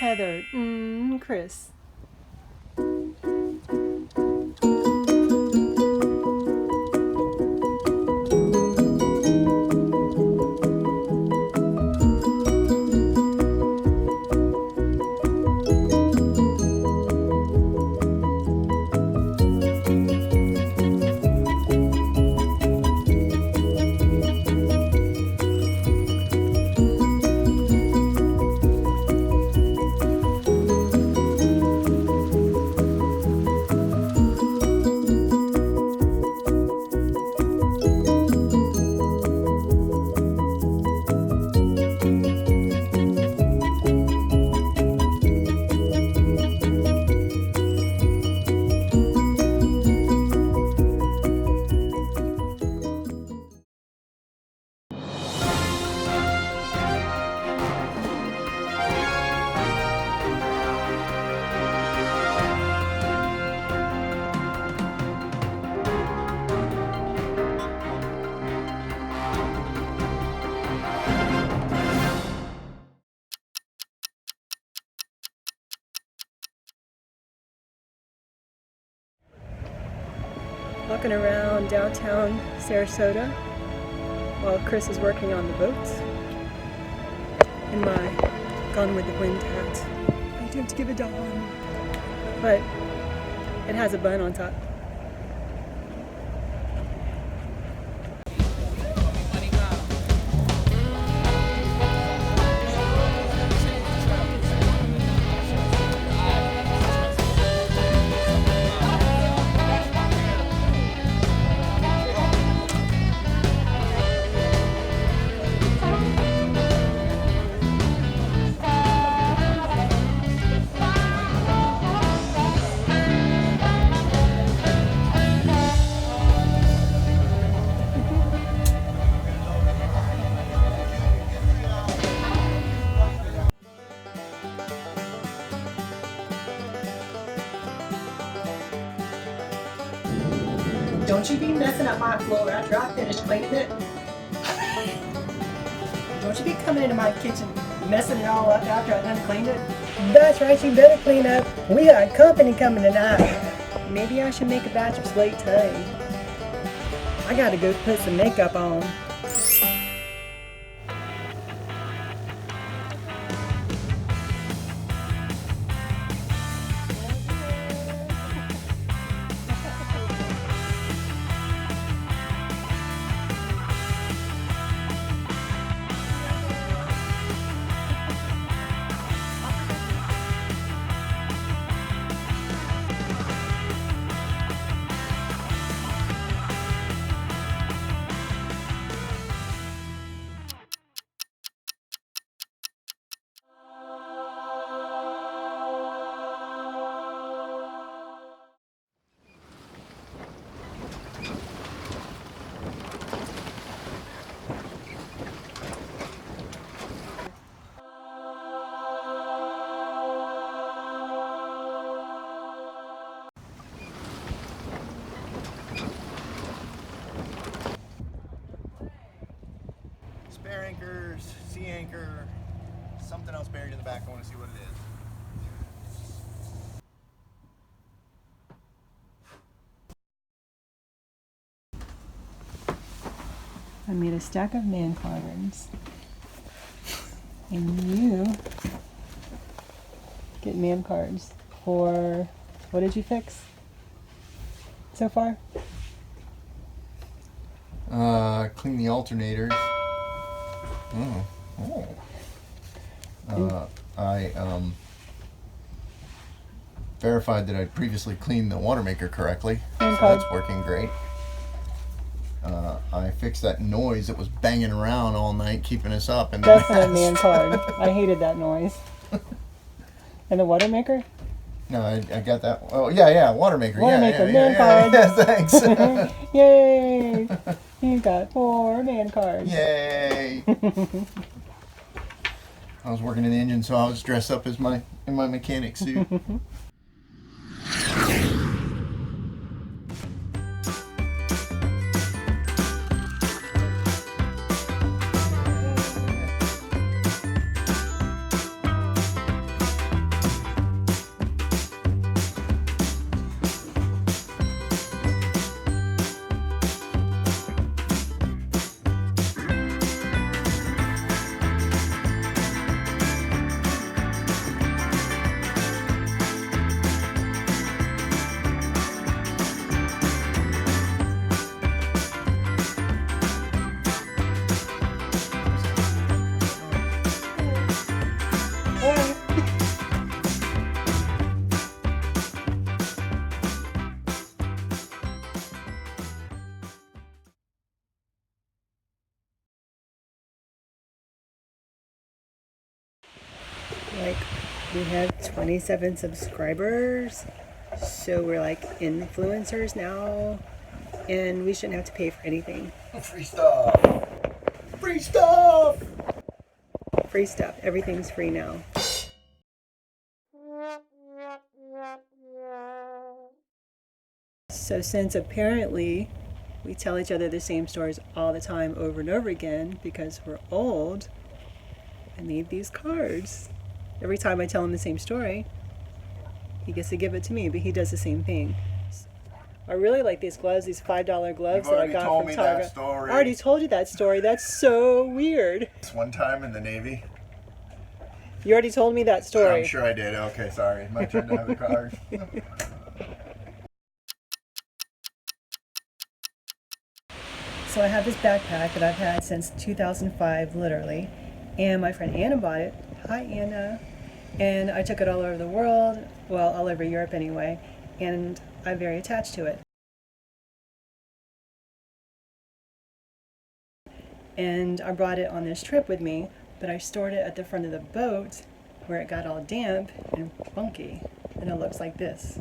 Heather. Chris. Walking around downtown Sarasota while Chris is working on the boats in my Gone with the Wind hat. I don't give a darn, but it has a bun on top. Don't you be messing up my floor after I finish cleaning it. Don't you be coming into my kitchen messing it all up after I done cleaned it. That's right, you better clean up. We got company coming tonight. Maybe I should make a batch of slate tea. I gotta go put some makeup on. Spare anchors, sea anchor, something else buried in the back. I want to see what it is. I made a stack of man cards. And you get man cards for, what did you fix so far? Clean the alternators. I verified that I'd previously cleaned the water maker correctly, so that's working great. I fixed that noise that was banging around all night, keeping us up. And that's a man card. I hated that noise. And the water maker? No, I got that. Oh yeah, water maker. Water maker, man card. Yeah, thanks. Yay! You got 4 man cards. Yay! I was working in the engine, so I was dressed up as in my mechanic suit. Like, we have 27 subscribers, so we're like influencers now, and we shouldn't have to pay for anything. Free stuff! Free stuff! Free stuff. Everything's free now. So since apparently we tell each other the same stories all the time over and over again because we're old, I made these cards. Every time I tell him the same story, he gets to give it to me, but he does the same thing. I really like these gloves, these $5 gloves that I got from Target. I already told you that story. That's so weird. This one time in the Navy. You already told me that story. I'm sure I did. Okay, sorry. My turn to have the card. So I have this backpack that I've had since 2005, literally, and my friend Anna bought it. Hi, Anna. And I took it all over the world, well, all over Europe anyway, and I'm very attached to it. And I brought it on this trip with me, but I stored it at the front of the boat where it got all damp and funky, and it looks like this.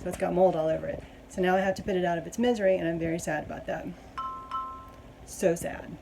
So it's got mold all over it. So now I have to put it out of its misery, and I'm very sad about that. So sad.